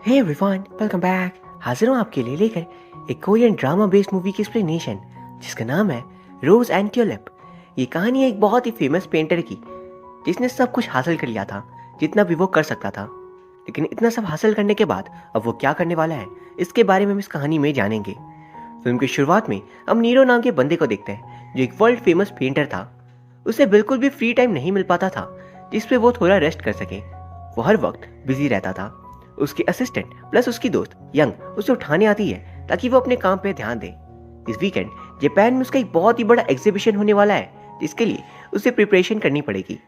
Hey everyone, welcome back. हाजिर हूँ आपके लिए लेकर एक कोरियन ड्रामा बेस्ड मूवी की एक्सप्लेनेशन जिसका नाम है रोज एंड ट्यूलिप। ये कहानी है एक बहुत ही फेमस पेंटर की जिसने सब कुछ हासिल कर लिया था जितना भी वो कर सकता था। लेकिन इतना सब हासिल करने के बाद अब वो क्या करने वाला है, इसके बारे में हम इस कहानी में जानेंगे। फिल्म की शुरुआत में हम नीरो नाम के बंदे को देखते हैं जो एक वर्ल्ड फेमस पेंटर था। उसे बिल्कुल भी फ्री टाइम नहीं मिल पाता था जिसपे वो थोड़ा रेस्ट कर सके। वो हर वक्त बिजी रहता था। उसकी असिस्टेंट प्लस उसकी दोस्त यंग उसे उठाने आती है ताकि वो अपने काम पे ध्यान दे। इस वीकेंड जापान में उसका एक बहुत ही बड़ा एग्जीबिशन होने वाला है जिसके लिए उसे प्रिपरेशन करनी पड़ेगी।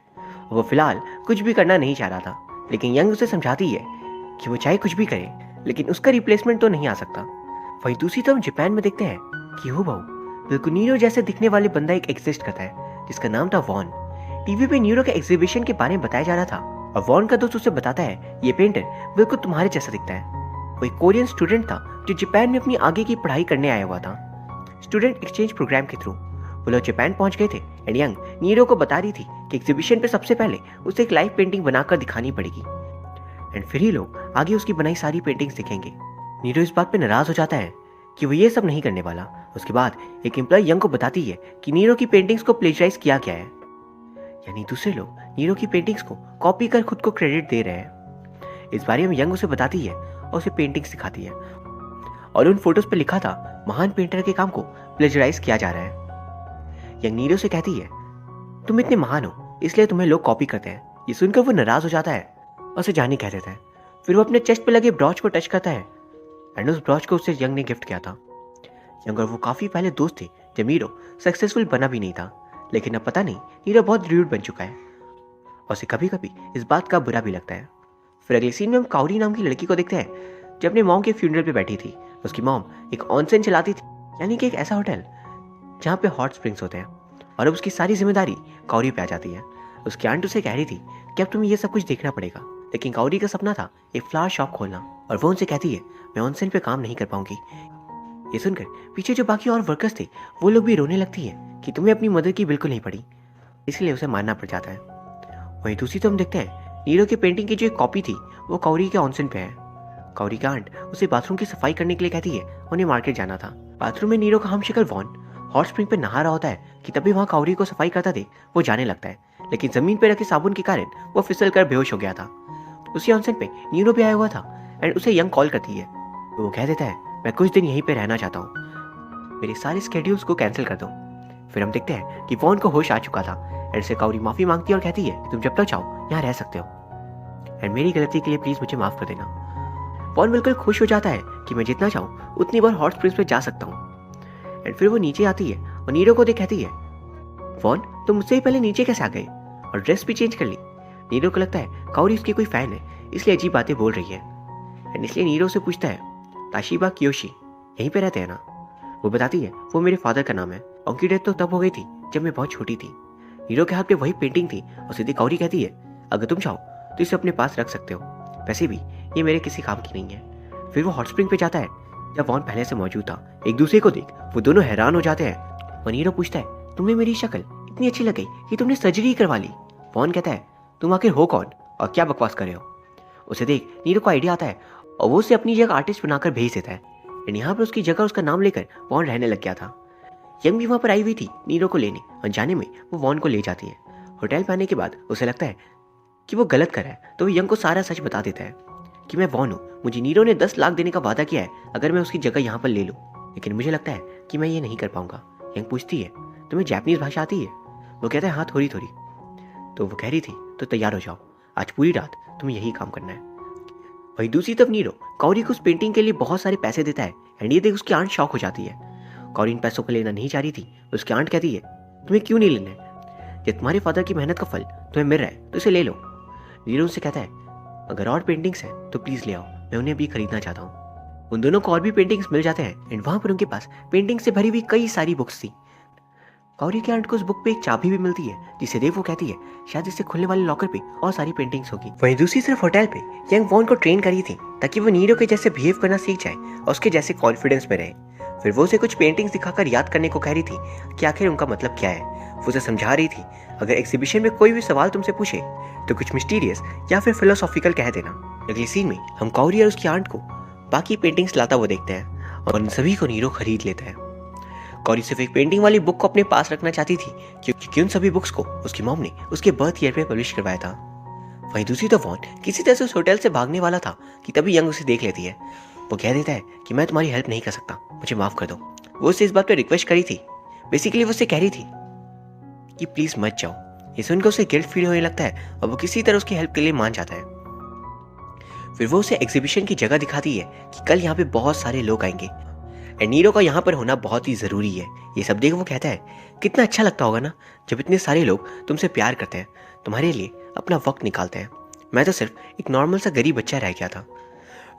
वो फिलहाल कुछ भी करना नहीं चाह रहा था, लेकिन यंग उसे समझाती है कि वो चाहे कुछ भी करे लेकिन उसका रिप्लेसमेंट तो नहीं आ सकता। वहीं दूसरी तरफ जापान में देखते हैं कि हूबहू बिल्कुल नीरो जैसे दिखने वाले बंदा एक एग्जिस्ट करता है जिसका नाम था वॉन। टीवी पे नीरो के एग्जीबिशन के बारे में बताया जा रहा था और वॉन का दोस्त उसे बताता है ये पेंटर बिल्कुल तुम्हारे जैसा दिखता है। वो एक कोरियन स्टूडेंट था जो जापान में अपनी आगे की पढ़ाई करने आया हुआ था स्टूडेंट एक्सचेंज प्रोग्राम के थ्रू। वो लोग जापान पहुंच गए थे एंड यंग नीरो को बता रही थी कि एग्जीबिशन पे सबसे पहले उसे एक लाइव पेंटिंग बनाकर दिखानी पड़ेगी एंड फिर ही लोग आगे उसकी बनाई सारी पेंटिंग्स दिखेंगे। नीरो इस बात पे नाराज हो जाता है कि वो ये सब नहीं करने वाला। उसके बाद एक एम्प्लॉय यंग को बताती है कि नीरो की पेंटिंग्स को प्लेजराइज किया गया है, यानी दूसरे लोग नीरो की पेंटिंग्स को कॉपी कर खुद को क्रेडिट दे रहे हैं। इस बारे में यंग उसे बताती है और उसे पेंटिंग्स सिखाती है और उन फोटोज पर लिखा था महान पेंटर के काम को प्लेजराइज किया जा रहा है। यंग नीरो से कहती है तुम इतने महान हो इसलिए तुम्हें लोग कॉपी करते हैं। ये सुनकर वो नाराज हो जाता है और उसे जाने कह देता है। फिर वो अपने चेस्ट पे लगे ब्रॉच को टच करता है एंड उस ब्रॉच को उसे यंग ने गिफ्ट किया था। यंग और वो काफी पहले दोस्त थे जब नीरो सक्सेसफुल बना भी नहीं था, लेकिन अब पता नहीं नीरो बहुत र्यूड बन चुका है और उसे कभी कभी इस बात का बुरा भी लगता है। फिर अगले सीन में हम काउरी नाम की लड़की को देखते हैं जो अपने मॉम के फ्यूनरल पे बैठी थी। उसकी मॉम एक ऑनसेन चलाती थी, यानी कि एक ऐसा होटल जहाँ पे हॉट स्प्रिंग्स होते हैं, और अब उसकी सारी जिम्मेदारी काउरी पे आ जाती है। उसकी आंट उसे कह रही थी कि अब तुम्हें ये सब कुछ देखना पड़ेगा, लेकिन काउरी का सपना था एक फ्लावर शॉप खोलना और वो उनसे कहती है मैं ऑनसेन पे काम नहीं कर पाऊंगी। ये सुनकर पीछे जो बाकी और वर्कर्स थे वो लोग भी रोने लगती है कि तुम्हें अपनी मदद की बिल्कुल नहीं पड़ी, इसलिए उसे मानना पड़ जाता है। वहीं दूसरी तो हम देखते हैं नीरो की पेंटिंग की जो एक कॉपी थी वो काउरी के ऑनसेन पे है। काउरी का आंट उसे बाथरूम की सफाई करने के लिए कहती है उन्हें मार्केट जाना था। बाथरूम में नीरो का हमशक्ल वॉन हॉट स्प्रिंग पे नहा रहा होता है कि तभी वहाँ काउरी को सफाई करता देख वो जाने लगता है, लेकिन जमीन पे रखे साबुन के कारण वो फिसल कर बेहोश हो गया था। उसी ऑनसेन पे नीरो भी आया हुआ था एंड उसे यंग कॉल करती है। वो कह देता है मैं कुछ दिन यहीं पे रहना चाहता हूँ, मेरे सारे स्केड्यूल्स को कैंसिल कर दो। फिर हम देखते हैं कि वॉन को होश आ चुका था एंड से काउरी माफी मांगती है और कहती है तुम जब तक चाहो यहाँ रह सकते हो एंड मेरी गलती के लिए प्लीज मुझे माफ कर देना। वॉन बिल्कुल खुश हो जाता है कि मैं जितना चाहूँ उतनी बार हॉट स्प्रिंग्स पे जा सकता हूँ। एंड फिर वो नीचे आती है और नीरो को देख कहती है वॉन तुम मुझसे ही पहले नीचे कैसे आ गए और ड्रेस भी चेंज कर ली। नीरो को लगता है काउरी उसकी कोई फैन है इसलिए अजीब बातें बोल रही है एंड इसलिए नीरो से पूछता है ताशिबा कियोशी यहीं पे रहते हैं ना। वो बताती है वो मेरे फादर का नाम है, उनकी डेथ तो तब हो गई थी जब मैं बहुत छोटी थी। नीरो के हाथ पे वही पेंटिंग थी और सीधी काउरी कहती है अगर तुम चाहो तो इसे अपने पास रख सकते हो, वैसे भी ये मेरे किसी काम की नहीं है। फिर वो हॉट स्प्रिंग पे जाता है जब वॉन पहले से मौजूद था। एक दूसरे को देख वो दोनों हैरान हो जाते हैं और नीरो पूछता है तुम्हें मेरी शक्ल इतनी अच्छी लगी कि तुमने सर्जरी करवा ली। वॉन कहता है तुम आखिर हो कौन और क्या बकवास कर रहे हो। उसे देख नीरो को आइडिया आता है और वो उसे अपनी जगह आर्टिस्ट बनाकर भेज देता है एंड यहाँ पर उसकी जगह उसका नाम लेकर वॉन रहने लग गया था। यंग भी वहाँ पर आई हुई थी नीरो को लेने और जाने में वो वॉन को ले जाती है। होटल पे आने के बाद उसे लगता है कि वो गलत कर रहा है तो वो यंग को सारा सच बता देता है कि मैं वॉन हूँ, मुझे नीरो ने 10 लाख देने का वादा किया है अगर मैं उसकी जगह यहाँ पर ले लूँ, लेकिन मुझे लगता है कि मैं ये नहीं कर पाऊंगा। यंग पूछती है तुम्हें जापानीज भाषा आती है। वो कहता है हाँ थोड़ी थोड़ी। तो वो कह रही थी तो तैयार हो जाओ, आज पूरी रात तुम्हें यही काम करना है। वही दूसरी तरफ नीरो काउरी को उस पेंटिंग के लिए बहुत सारे पैसे देता है एंड ये देख उसकी आंट शॉक हो जाती है। काउरी इन पैसों को लेना नहीं चाह रही थी। उसकी आंट कहती है तुम्हें क्यों नहीं लेना है, ये तुम्हारे फादर की मेहनत का फल तुम्हें मिल रहा है तो इसे ले लो। नीरो उनसे कहता है अगर और पेंटिंग्स हैं तो प्लीज ले आओ, मैं उन्हें अभी खरीदना चाहता हूँ। उन दोनों को और भी पेंटिंग्स मिल जाते हैं एंड वहां पर उनके पास पेंटिंग से भरी हुई कई सारी बुक्स थी। काउरी के आंट को उस बुक पे एक चाबी भी मिलती है जिसे देख वो कहती है शायद इससे खुलने वाले लॉकर पे और सारी पेंटिंग्स होगी। वहीं दूसरी तरफ होटल पे यंग वॉन को ट्रेन करी थी ताकि वो नीरो के जैसे बिहेव करना सीख जाए और उसके जैसे कॉन्फिडेंस में रहे। फिर वो उसे कुछ पेंटिंग्स दिखाकर याद करने को कह रही थी कि आखिर उनका मतलब क्या है। वो उसे समझा रही थी अगर एग्जीबिशन में कोई भी सवाल तुमसे पूछे तो कुछ मिस्टीरियस या फिर फिलोसॉफिकल कह देना। अगले सीन में हम काउरी और उसकी आंट को बाकी पेंटिंग्स लाता हुआ देखते हैं और उन सभी को नीरो खरीद लेता है। कौरी सिर्फ एक पेंटिंग वाली बुक को अपने पास रखना चाहती थी क्योंकि उन सभी बुक्स को उसकी मॉम ने उसके बर्थ ईयर पे पब्लिश करवाया था। वहीं दूसरी तरफ वॉन किसी तरह से उस होटल से भागने वाला था कि तभी यंग उसे देख लेती है। वो कह देता है कि मैं तुम्हारी हेल्प नहीं कर सकता, मुझे माफ कर दो। वो उससे इस बात पे रिक्वेस्ट करी थी। बेसिकली वो उससे कह रही थी कि प्लीज मत जाओ। ये सुनकर उसे गिल्ट फील होने लगता है और वो किसी तरह उसकी हेल्प के लिए मान जाता है। फिर वो उसे एग्जीबिशन की जगह दिखाती है कि कल यहाँ पे बहुत सारे लोग आएंगे एंड नीरो का यहाँ पर होना बहुत ही जरूरी है। ये सब देख वो कहता है कितना अच्छा लगता होगा ना जब इतने सारे लोग तुमसे प्यार करते हैं, तुम्हारे लिए अपना वक्त निकालते हैं। मैं तो सिर्फ एक नॉर्मल सा गरीब बच्चा रह गया था,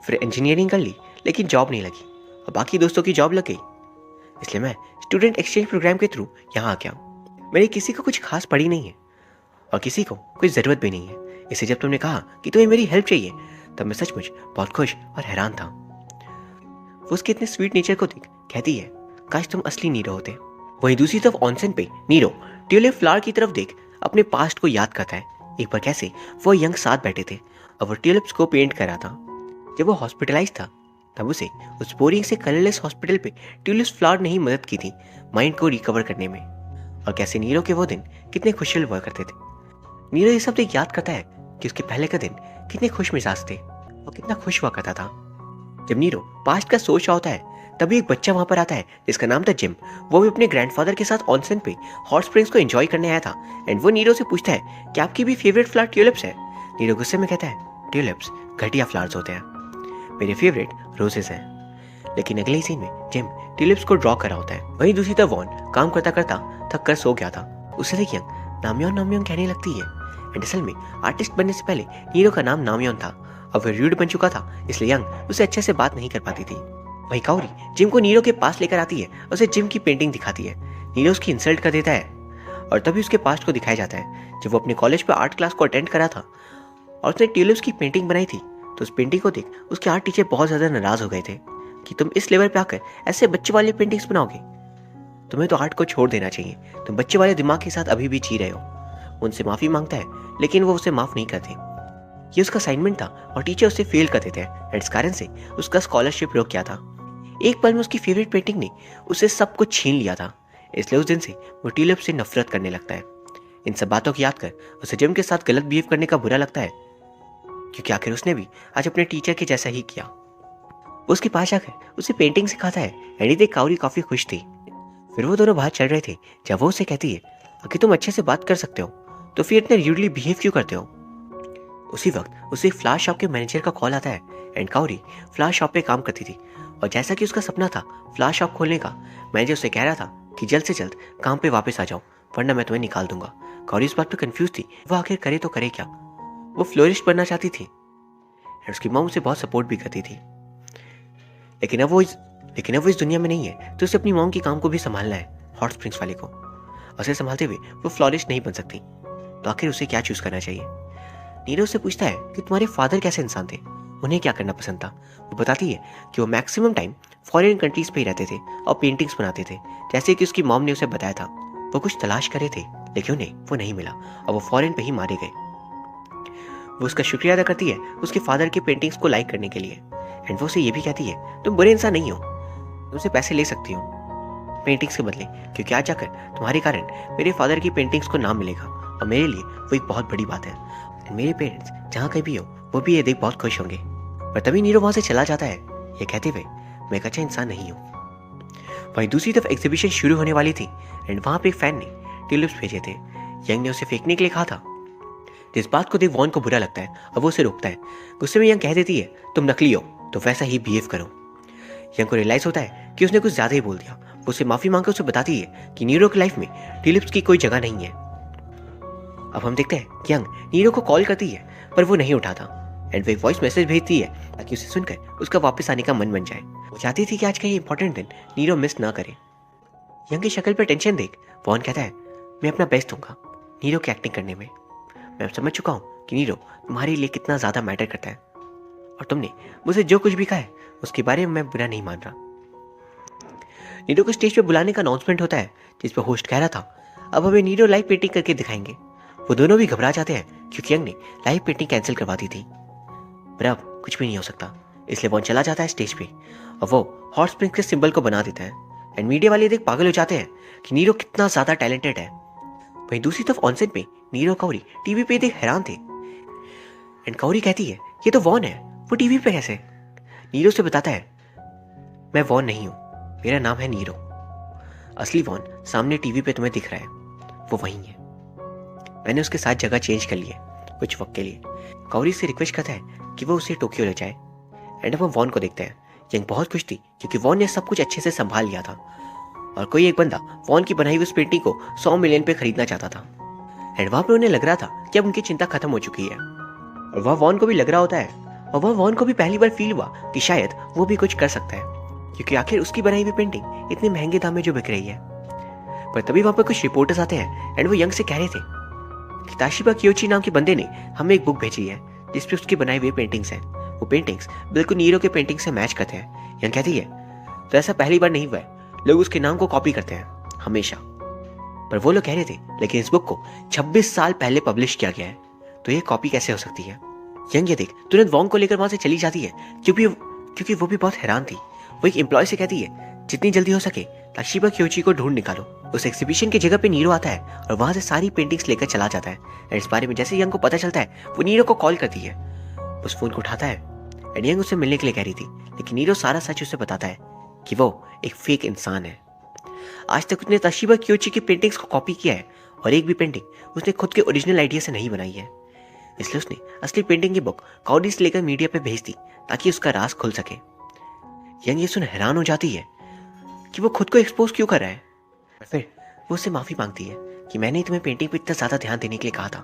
फिर इंजीनियरिंग कर ली लेकिन जॉब नहीं लगी और बाकी दोस्तों की जॉब लग गई, इसलिए मैं स्टूडेंट एक्सचेंज प्रोग्राम के थ्रू यहाँ आ गया। मेरी किसी को कुछ खास पड़ी नहीं है और किसी को कोई ज़रूरत भी नहीं है, इसलिए जब तुमने कहा कि तुम्हें मेरी हेल्प चाहिए तब मैं सचमुच बहुत खुश और हैरान था। वो उसके इतने स्वीट नेचर को देख कहती है काश तुम असली नीरो होते। वहीं दूसरी तरफ ऑनसेन पे नीरो ट्यूलिप फ्लावर की तरफ देख अपने पास्ट को याद करता है। एक बार कैसे वो यंग साथ बैठे थे और वो ट्यूलिप्स को पेंट कर रहा था। जब वो हॉस्पिटलाइज था तब उसे उस बोरिंग से कलरलेस हॉस्पिटल पे ट्यूलिप्स फ्लावर ने ही मदद की थी माइंड को रिकवर करने में, और कैसे नीरो के वो दिन कितने खुशहाल हुआ करते थे। नीरो ये सब देख याद करता है कि उसके पहले का दिन कितने खुश मिजाज थे और कितना खुश हुआ करता था। जब नीरो पास्ट का सोच रहा होता है तभी एक बच्चा वहां पर आता है जिसका नाम था जिम। वो भी अपने ग्रैंडफादर के साथ ऑनसेन पे हॉट स्प्रिंग्स को एंजॉय करने आया था एंड वो नीरो से पूछता है कि आपकी भी फेवरेट फ्लावर ट्यूलिप्स है। नीरो गुस्से में कहता है ट्यूलिप्स घटिया फ्लावर्स होते हैं, मेरे फेवरेट रोजेस हैं। लेकिन अगले ही सीन में जिम ट्यूलिप्स को ड्रॉ कर रहा होता है। वहीं दूसरी तरफ वॉन काम करता करता थक कर सो गया था। उसे देख यंग नामयोन नामयोन कहने लगती है एंड असल में आर्टिस्ट बनने से पहले नीरो का नाम नामयोन था और वह र्यूड बन चुका था, इसलिए यंग उसे अच्छे से बात नहीं कर पाती थी। वहीं काउरी जिम को नीरो के पास लेकर आती है, उसे जिम की पेंटिंग दिखाती है। नीरो उसकी इंसल्ट कर देता है और तभी उसके पास्ट को दिखाया जाता है जब वो अपने कॉलेज पे आर्ट क्लास को अटेंड करा था और उसने ट्यूलिप्स की पेंटिंग बनाई थी। तो उस पेंटिंग को देख उसके आर्ट टीचर बहुत ज्यादा नाराज हो गए थे कि तुम इस लेवल पे आकर ऐसे बच्चे वाले पेंटिंग्स बनाओगे, तुम्हें तो आर्ट को छोड़ देना चाहिए, तुम बच्चे वाले दिमाग के साथ अभी भी जी रहे हो। उनसे माफी मांगता है लेकिन वो उसे माफ नहीं करते। ये उसका असाइनमेंट था और टीचर उसे फेल कर देते हैं एंड इस कारण से उसका स्कॉलरशिप रोक गया था। एक पल में उसकी फेवरेट पेंटिंग ने उसे सब कुछ छीन लिया था, इसलिए उस दिन से वो ट्यूलिप से नफरत करने लगता है। इन सब बातों को याद कर उसे जिम के साथ गलत बिहेव करने का बुरा लगता है क्योंकि आखिर उसने भी आज अपने टीचर के जैसा ही किया। वो उसके पास जाकर उसे पेंटिंग सिखाता है एंड ये देख काउरी काफी खुश थी। फिर वो दोनों बाहर चल रहे थे जब वो उसे कहती है अगर तुम अच्छे से बात कर सकते हो तो फिर इतने र्यूडली बिहेव क्यों करते हो। उसी वक्त उसे फ्लावर शॉप के मैनेजर का कॉल आता है एंड काउरी फ्लावर शॉप पे काम करती थी और जैसा कि उसका सपना था फ्लावर शॉप खोलने का, मैनेजर उसे कह रहा था कि जल्द से जल्द काम पे वापस आ जाओ वरना मैं तुम्हें निकाल दूंगा। काउरी इस बात पे कंफ्यूज थी, वो आखिर करे तो करे क्या। वो फ्लोरिस्ट बनना चाहती थी और उसकी मॉम उसे बहुत सपोर्ट भी करती थी, लेकिन अब वो इस दुनिया में नहीं है तो उसे अपनी मॉम के काम को भी संभालना है, हॉट स्प्रिंग्स वाले को। उसे संभालते हुए वो फ्लोरिस्ट नहीं बन सकती, तो आखिर उसे क्या चूज करना चाहिए। नीरो से पूछता है कि तुम्हारे फादर कैसे इंसान थे, उन्हें क्या करना पसंद था। वो बताती है कि वो मैक्सिमम टाइम फॉरेन कंट्रीज पे ही रहते थे और पेंटिंग्स बनाते थे, जैसे कि उसकी मॉम ने उसे बताया था। वो कुछ तलाश करे थे लेकिन उन्हें वो नहीं मिला और वो फॉरेन पे ही मारे गए। वो उसका शुक्रिया अदा करती है उसके फादर की पेंटिंग्स को लाइक करने के लिए एंड वो उसे ये भी कहती है तुम बुरे इंसान नहीं हो, तुमसे पैसे ले सकती हो पेंटिंग्स के बदले, क्योंकि आज जाकर तुम्हारे कारण मेरे फादर की पेंटिंग्स को नाम मिलेगा और मेरे लिए वो एक बहुत बड़ी बात है। मेरे पेरेंट्स जहाँ कहीं भी हो वो भी ये देख बहुत खुश होंगे। पर तभी नीरो वहां से चला जाता है ये कहते हुए मैं एक अच्छा इंसान नहीं हूँ। वहीं दूसरी तरफ एग्जीबिशन शुरू होने वाली थी एंड वहां पे एक फैन ने ट्यूलिप्स भेजे थे। यंग ने उसे फेंकने के लिए कहा था, जिस बात को देख वॉन को बुरा लगता है और वो उसे रोकता है। गुस्से में यंग कह देती है तुम नकली हो तो वैसा ही बिहेव करो। यंग को रियलाइज होता है कि उसने कुछ ज्यादा ही बोल दिया। वो उसे माफी मांगकर उसे बताती है कि नीरो की लाइफ में ट्यूलिप्स की कोई जगह नहीं है। अब हम देखते हैं कि यंग नीरो को कॉल करती है पर वो नहीं उठाता एंड वो एक वॉइस मैसेज भेजती है ताकि उसे सुनकर उसका वापस आने का मन बन जाए। वो चाहती थी कि आज का ये इंपॉर्टेंट दिन नीरो मिस ना करे। यंग की शक्ल पर टेंशन देख वॉन कहता है मैं अपना बेस्ट दूंगा नीरो की एक्टिंग करने में। मैं समझ चुका हूँ कि नीरो तुम्हारे लिए कितना ज्यादा मैटर करता है और तुमने मुझे जो कुछ भी कहा है उसके बारे में मैं बुरा नहीं मान रहा। नीरो को स्टेज पे बुलाने का अनाउंसमेंट होता है जिस पर होस्ट कह रहा था अब हमें नीरो लाइव पेंटिंग करके दिखाएंगे। वो दोनों भी घबरा जाते हैं क्योंकि यंग ने लाइव पेंटिंग कैंसिल करवा दी थी। पर अब कुछ भी नहीं हो सकता। इसलिए वॉन चला जाता है स्टेज पे और वो हॉट स्प्रिंग्स के सिंबल को बना देता है। एंड मीडिया वाले देख पागल हो जाते हैं कि नीरो कितना ज्यादा टैलेंटेड है। वहीं दूसरी तरफ ऑनसेट में नीरो और कौरी टीवी पे देख हैरान थे। एंड कौरी कहती है ये तो वॉन है, वो टीवी पे कैसे? नीरो से बताता है मैं वॉन नहीं हूं, मेरा नाम है नीरो। असली वॉन सामने टीवी पे तुम्हें दिख रहा है, वो वही है। मैंने उसके साथ जगह चेंज कर ली है कुछ वक्त के लिए। कौरी से रिक्वेस्ट करता है कि वो उसे टोक्यो ले जाए। एंड अब हम वॉन को देखते हैं। यंग बहुत खुश थी क्योंकि वॉन ने सब कुछ अच्छे से संभाल लिया था और कोई एक बंदा वॉन की बनाई हुई उस पेंटिंग को 100 मिलियन पे खरीदना चाहता था। एंड वहां पर उन्हें लग रहा था कि अब उनकी चिंता खत्म हो चुकी है और वह वॉन को भी लग रहा होता है और वह वॉन को भी पहली बार फील हुआ कि शायद वो भी कुछ कर सकता है क्योंकि आखिर उसकी बनाई हुई पेंटिंग इतने महंगे दाम में जो बिक रही है। पर तभी वहां पर कुछ रिपोर्टर्स आते हैं एंड वो यंग से कह रहे थे कि ताशिबा कियोची नाम के बंदे ने हमें एक बुक भेजी है जिसपे उसकी बनाई हुई पेंटिंग्स हैं। वो पेंटिंग्स बिल्कुल नीरो के पेंटिंग से मैच करते हैं। यंग कहती है तो ऐसा पहली बार नहीं हुआ है, लोग उसके नाम को कॉपी करते हैं हमेशा। पर वो लोग कह रहे थे लेकिन इस बुक को 26 साल पहले पब्लिश किया गया है, तो ये कॉपी कैसे हो सकती है? यंग ये देख तुरंत वॉन्ग को लेकर वहां से चली जाती है क्योंकि वो भी बहुत हैरान थी। वो एक एम्प्लॉय से कहती है जितनी जल्दी हो सके ताशिबा कियोची को ढूंढ निकालो। उस एग्जीबिशन की जगह पे नीरो आता है और वहां से सारी पेंटिंग्स लेकर चला जाता है। एंड इस बारे में जैसे यंग को पता चलता है वो नीरो को कॉल करती है। उस फोन को उठाता है एंड यंग उससे मिलने के लिए कह रही थी लेकिन नीरो सारा सच उसे बताता है कि वो एक फेक इंसान है। आज तक उसने ताशिबा कियोची की पेंटिंग्स को कॉपी किया है और एक भी पेंटिंग उसने खुद के ओरिजिनल आइडिया से नहीं बनाई है। इसलिए उसने असली पेंटिंग की बुक कौडी से लेकर मीडिया पे भेज दी ताकि उसका राज खुल सके। यंग ये सुन हैरान हो जाती है कि वो खुद को एक्सपोज क्यों कर रहा है। फिर वो उससे माफी मांगती है कि मैंने तुम्हें पेंटिंग पे इतना ज्यादा ध्यान देने के लिए कहा था,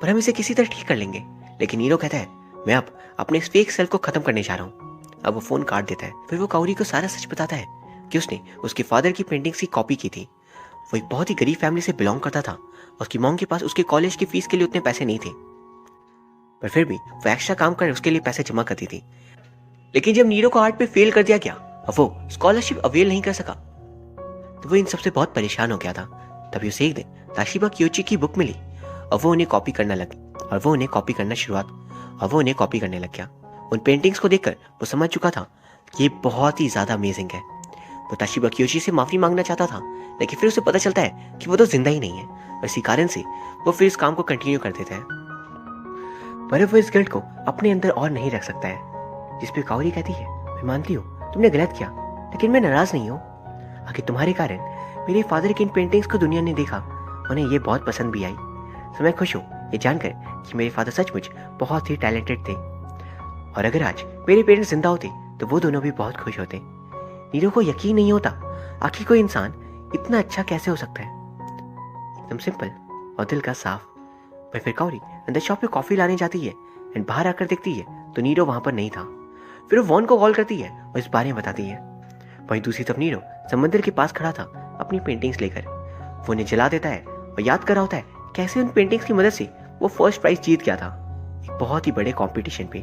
पर हम इसे किसी तरह ठीक कर लेंगे। लेकिन नीरो कहता है मैं अब अपने इस फेक सेल्फ को खत्म करने जा रहा हूँ। अब वो फोन काट देता है। फिर वो कौरी को सारा सच बताता है कि उसने उसके फादर की पेंटिंग्स की कॉपी की थी। वो एक बहुत ही गरीब फैमिली से बिलोंग करता था। उसकी मॉम के पास उसके कॉलेज की फीस के लिए उतने पैसे नहीं थे, पर फिर भी वो एक्स्ट्रा काम कर उसके लिए पैसे जमा करती थी। लेकिन जब नीरो को आर्ट पे फेल कर दिया गया और वो स्कॉलरशिप अवेल नहीं कर सका तो वो इन सबसे बहुत परेशान हो गया था। तभी उसे एक दिन ताशिबा कियोची की बुक मिली और वो उन्हें कॉपी करने लग गया। उन पेंटिंग्स को देखकर वो समझ चुका था कि ये बहुत ही ज्यादा अमेजिंग है। वो ताशिबा कियोची से माफी मांगना चाहता था लेकिन फिर उसे पता चलता है कि वो तो जिंदा ही नहीं है और इसी कारण से वो फिर इस काम को कंटिन्यू कर देता है। पर वो इस गिल्ट को अपने अंदर और नहीं रख सकता है, जिसपे कौरी कहती है मैं मानती हूँ तुमने गलत किया लेकिन मैं नाराज नहीं हूँ। आखिर तुम्हारे कारण मेरे फादर की इन पेंटिंग्स को दुनिया ने देखा, उन्हें ये बहुत पसंद भी आई। तो मैं खुश हूँ ये जानकर कि मेरे फादर सचमुच बहुत ही टैलेंटेड थे और अगर आज मेरे पेरेंट्स जिंदा होते तो वो दोनों भी बहुत खुश होते। नीरो को यकीन नहीं होता आखिर कोई इंसान इतना अच्छा कैसे हो सकता है, एकदम सिंपल और दिल का साफ। पर फिर कौरी अंदर शॉप पे कॉफी लाने जाती है एंड बाहर आकर देखती है तो नीरो वहां पर नहीं था। फिर वो वॉन को कॉल करती है और इस बारे में बताती है। वहीं दूसरी तरफ नीरो समंदर के पास खड़ा था अपनी पेंटिंग्स लेकर। वो उन्हें जला देता है और याद कर रहा होता है कैसे उन पेंटिंग्स की मदद से वो फर्स्ट प्राइज जीत गया था एक बहुत ही बड़े कॉम्पिटिशन पे।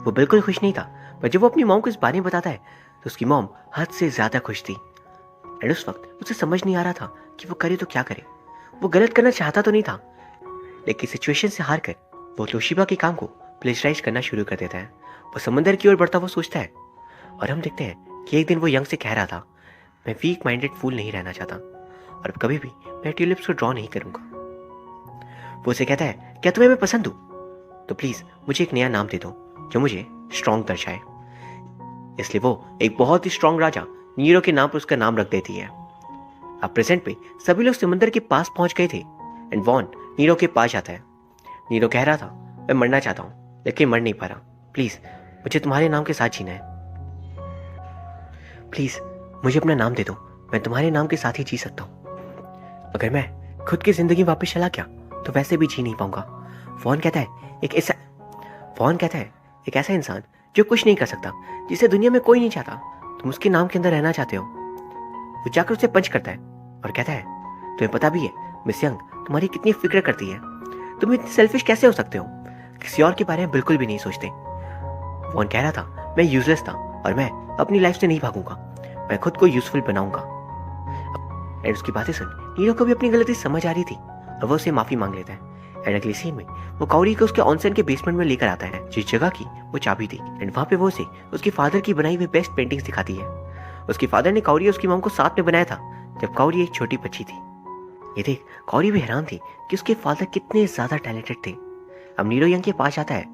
वो बिल्कुल खुश नहीं था, पर जब वो अपनी मॉम को इस बारे में बताता है तो उसकी मॉम हद से ज्यादा खुश थी। एंड उस वक्त उसे समझ नहीं आ रहा था कि वो करे तो क्या करे। वो गलत करना चाहता तो नहीं था, लेकिन सिचुएशन से हार कर वो तोशिबा के काम को प्लेजराइज करना शुरू कर देता है। वो समंदर की ओर बढ़ता हुआ सोचता है और हम देखते हैं कि एक दिन वो यंग से कह रहा था मैं वीक माइंडेड फूल नहीं रहना चाहता और अब कभी भी मैं ट्यूलिप्स को ड्रॉ नहीं करूंगा। वो उसे कहता है क्या तुम्हें मैं पसंद हूं? तो प्लीज मुझे एक नया नाम दे दो जो मुझे स्ट्रॉन्ग दर्शाए। इसलिए वो एक बहुत ही स्ट्रॉन्ग राजा नीरो के नाम पर उसका नाम रख देती है। अब प्रेजेंट पे सभी लोग समंदर के पास पहुंच गए थे एंड वॉन नीरो के पास जाता है। नीरो कह रहा था मैं मरना चाहता हूं लेकिन मर नहीं पा रहा, प्लीज मुझे तुम्हारे नाम के साथ जीना है। प्लीज मुझे अपना नाम दे दो, मैं तुम्हारे नाम के साथ ही जी सकता हूं। अगर मैं खुद की जिंदगी वापस चला गया तो वैसे भी जी नहीं पाऊंगा। वॉन कहता है एक ऐसा इंसान जो कुछ नहीं कर सकता, जिसे दुनिया में कोई नहीं चाहता, तुम उसके नाम के अंदर रहना चाहते हो। वो जाकर उसे पंच करता है और कहता है तुम्हें पता भी है मिस यंग तुम्हारी कितनी फिक्र करती है, तुम इतने सेल्फिश कैसे हो सकते हो, किसी और के बारे में बिल्कुल भी नहीं सोचते। वॉन कह रहा था मैं यूजलेस था और मैं अपनी लाइफ से नहीं भागूंगा, मैं खुद को यूजफुल बनाऊंगा। एंड उसकी बातें सुन नीरो को भी अपनी गलती समझ आ रही थी और वो उसे माफी मांग लेता है। एंड अगले सीन में वो काओरी को उसके ऑनसेन के बेसमेंट में लेकर आता है, जिस जगह की वो चाबी थी। एंड वहाँ पे वो उसे उसके फादर की बनाई हुई बेस्ट पेंटिंग्स दिखाती है। उसके फादर ने काओरी और उसकी मॉम को साथ में बनाया था जब काओरी एक छोटी बच्ची थी। ये देख काओरी भी हैरान थी कि उसके फादर कितने ज्यादा टैलेंटेड थे। अब नीरो यंग के पास जाता है।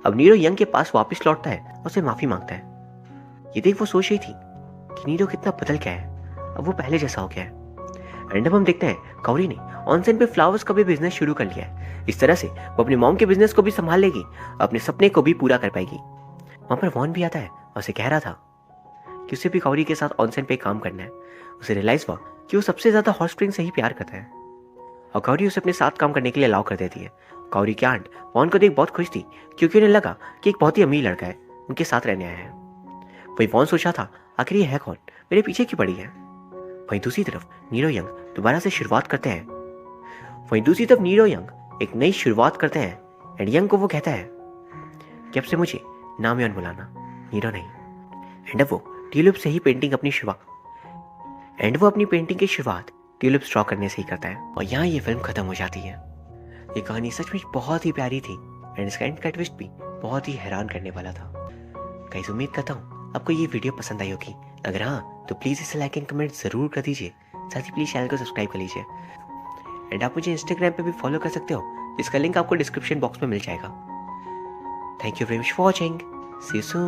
अब नीरो यंग के पास वापस लौटता है और उसे माफी मांगता है। ये देख वो सोच रही थी कि नीरो कितना बदल गया है, अब वो पहले जैसा हो गया है। एंड अब हम देखते हैं काओरी ने ऑनसेन पे फ्लावर्स का भी बिजनेस शुरू कर लिया है। इस तरह से वो अपनी मॉम के बिजनेस को भी संभाल लेगी, अपने सपने को भी पूरा कर पाएगी। वहां पर वॉन भी आता है और उसे कह रहा था कि उसे भी काओरी के साथ ऑनसेन पे काम करना है। उसे रियलाइज हुआ कि वो सबसे ज्यादा हॉट स्प्रिंग से ही प्यार करता है और काओरी उसे अपने साथ काम करने के लिए अलाउ कर देती है। काओरी की आंट वॉन को देख बहुत खुश थी क्योंकि उन्हें लगा कि एक बहुत ही अमीर लड़का है उनके साथ रहने आया है। वही वॉन सोचा था आखिर ये है कौन, मेरे पीछे क्यों पड़ी है। वहीं दूसरी तरफ नीरो यंग दोबारा से शुरुआत करते हैं। एक नई शुरुआत करते हैं एंड यंग को वो कहता है कि अब से मुझे नाम यौन बुलाना, नीरो नहीं। एंड अब वो ट्यूलिप से ही पेंटिंग अपनी शुरुआत ट्यूलिप्स ड्रॉ करने से ही करता है। और यहाँ ये फिल्म खत्म हो जाती है। ये कहानी सचमुच बहुत ही प्यारी थी एंड इसका एंड का ट्विस्ट भी बहुत ही हैरान करने वाला था। गाइस उम्मीद करता हूँ आपको ये वीडियो पसंद आई होगी। अगर हाँ तो प्लीज़ इसे लाइक एंड कमेंट ज़रूर कर दीजिए। साथ ही प्लीज़ चैनल को सब्सक्राइब कर लीजिए। एंड आप मुझे इंस्टाग्राम पे भी फॉलो कर सकते हो, जिसका लिंक आपको डिस्क्रिप्शन बॉक्स में मिल जाएगा। Thank you very much for watching. See you soon.